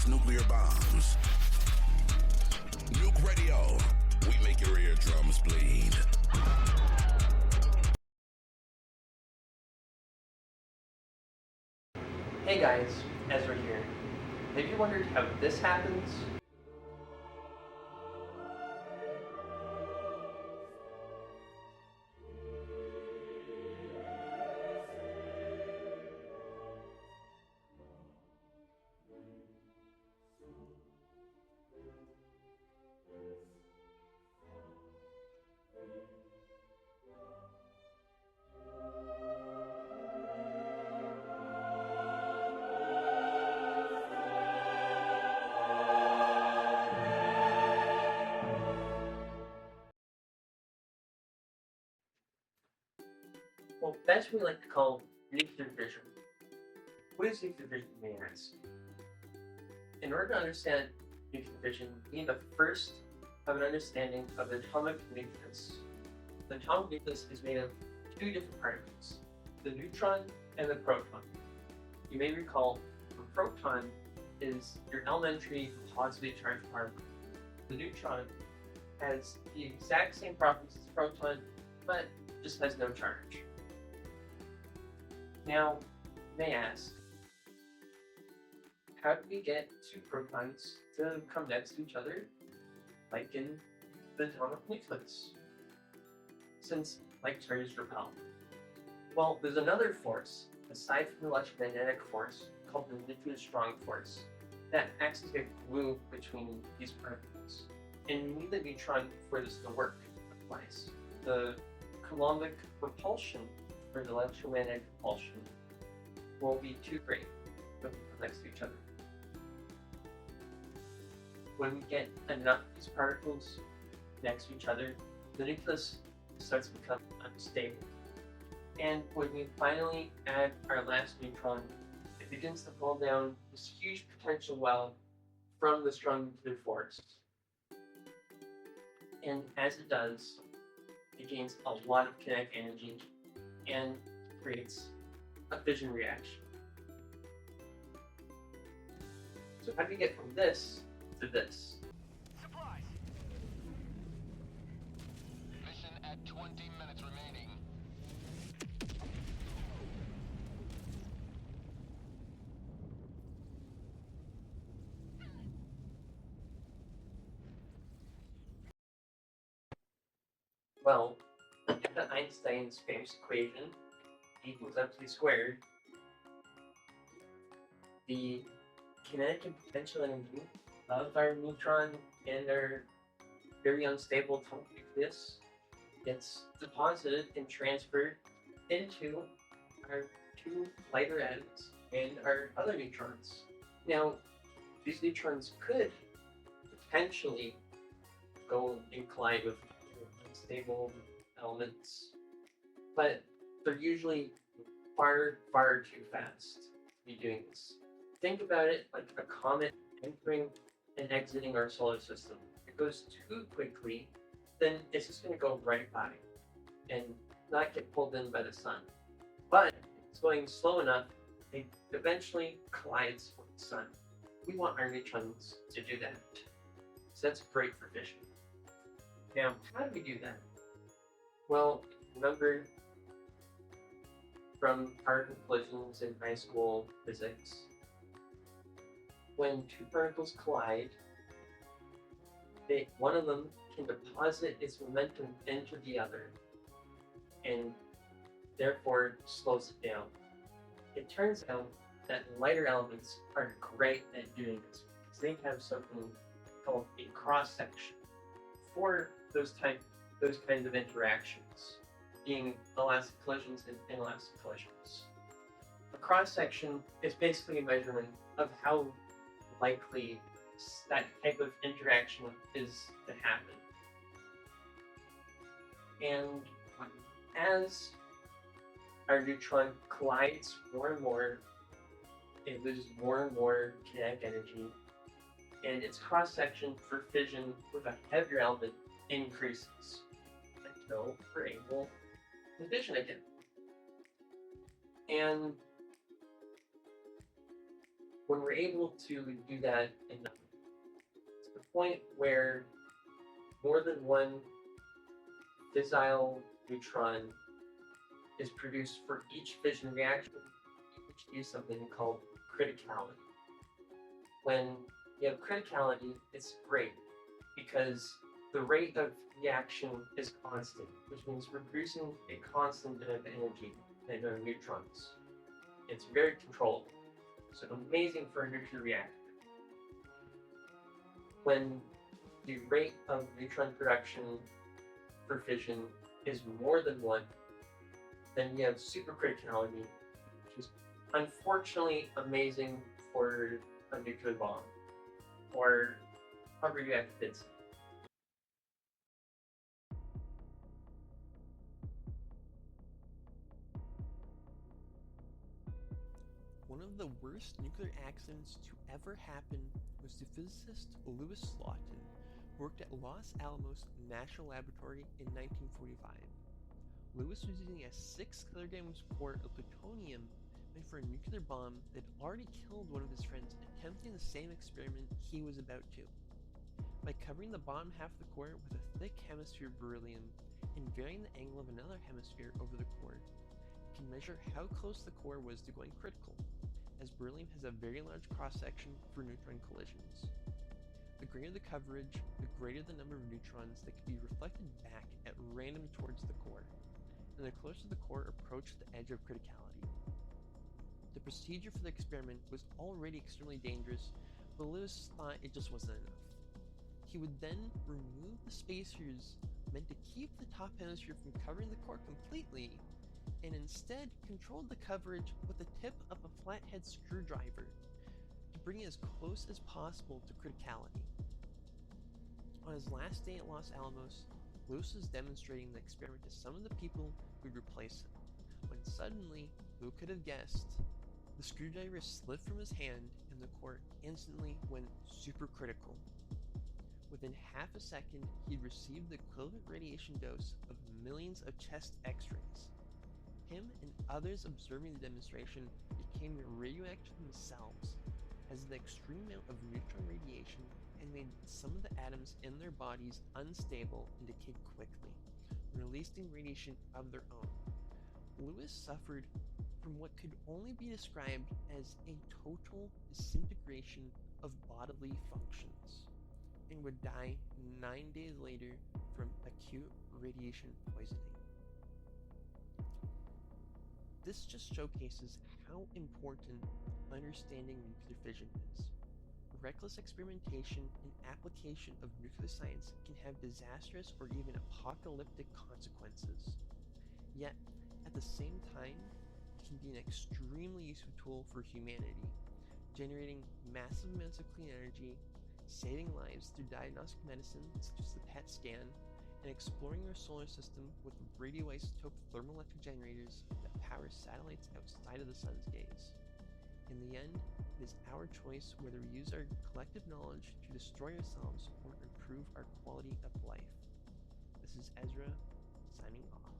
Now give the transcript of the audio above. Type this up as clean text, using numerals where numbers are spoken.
release nuclear bombs. Nuke Radio. We make your eardrums bleed. Hey guys, Ezra here. Have you wondered how this happens? Well, that's what we like to call nuclear fission. What is nuclear fission, you may ask? In order to understand nuclear fission, we need to first have an understanding of the atomic nucleus. The atomic nucleus is made of two different particles, the neutron and the proton. You may recall the proton is your elementary positively charged particle. The neutron has the exact same properties as the proton, but just has no charge. Now, you may ask, how do we get two protons to come next to each other, like in the atomic nucleus? Since like charges repel. Well, there's another force, aside from the electromagnetic force, called the nuclear strong force, that acts as a glue between these particles. And you need the neutron for this to work. Otherwise, the Coulombic repulsion, or the electromagnetic repulsion, will be too great when they come next to each other. When we get enough of these particles next to each other, the nucleus starts to become unstable. And when we finally add our last neutron, it begins to pull down this huge potential well from the strong nuclear force. And as it does, it gains a lot of kinetic energy and creates a fission reaction. So how do we get from this to this? Supplies. Mission at 20 minutes remaining. Well, due to Einstein's famous equation, E equals mc squared, the kinetic and potential energy of our neutron and our very unstable atomic nucleus gets deposited and transferred into our two lighter atoms and our other neutrons. Now, these neutrons could potentially go and collide with unstable elements, but they're usually far, far too fast to be doing this. Think about it like a comet entering and exiting our solar system. If it goes too quickly, then it's just going to go right by and not get pulled in by the sun. But if it's going slow enough, it eventually collides with the sun. We want our neutrons to do that. So that's great for fission. Now, how do we do that? Well, remember from particle collisions in high school physics, when two particles collide, one of them can deposit its momentum into the other and therefore slows it down. It turns out that lighter elements are great at doing this because they have something called a cross section for those kinds of interactions, being elastic collisions and inelastic collisions. A cross section is basically a measurement of how likely that type of interaction is to happen. And as our neutron collides more and more, it loses more and more kinetic energy, and its cross section for fission with a heavier element increases until we're able to fission again. And when we're able to do that enough, to the point where more than one fissile neutron is produced for each fission reaction, we use something called criticality. When you have criticality, it's great because the rate of reaction is constant, which means we're producing a constant bit of energy in our neutrons. It's very controllable, so amazing for a nuclear reactor. When the rate of neutron production for fission is more than one, then you have supercriticality, which is unfortunately amazing for a nuclear bomb, or however you have to fit it. One of the worst nuclear accidents to ever happen was to physicist Louis Slotin, who worked at Los Alamos National Laboratory in 1945. Louis was using a 6 kilograms core of plutonium meant for a nuclear bomb that had already killed one of his friends attempting the same experiment he was about to. By covering the bottom half of the core with a thick hemisphere of beryllium and varying the angle of another hemisphere over the core, you can measure how close the core was to going critical, as beryllium has a very large cross-section for neutron collisions. The greater the coverage, the greater the number of neutrons that can be reflected back at random towards the core, and the closer the core approached the edge of criticality. The procedure for the experiment was already extremely dangerous, but Lewis thought it just wasn't enough. He would then remove the spacers meant to keep the top hemisphere from covering the core completely, and instead controlled the coverage with the tip of a flathead screwdriver to bring it as close as possible to criticality. On his last day at Los Alamos, Lewis was demonstrating the experiment to some of the people who'd replace him, when suddenly, who could have guessed, the screwdriver slipped from his hand and the core instantly went supercritical. Within half a second, he'd received the equivalent radiation dose of millions of chest x-rays. Him and others observing the demonstration became radioactive themselves, as the extreme amount of neutron radiation had made some of the atoms in their bodies unstable and decayed quickly, releasing radiation of their own. Lewis suffered from what could only be described as a total disintegration of bodily functions, and would die 9 days later from acute radiation poisoning. This just showcases how important understanding nuclear fission is. Reckless experimentation and application of nuclear science can have disastrous or even apocalyptic consequences. Yet, at the same time, it can be an extremely useful tool for humanity, generating massive amounts of clean energy, saving lives through diagnostic medicine such as the PET scan, and exploring our solar system with radioisotope thermoelectric generators that power satellites outside of the sun's gaze. In the end, it is our choice whether we use our collective knowledge to destroy ourselves or improve our quality of life. This is Ezra, signing off.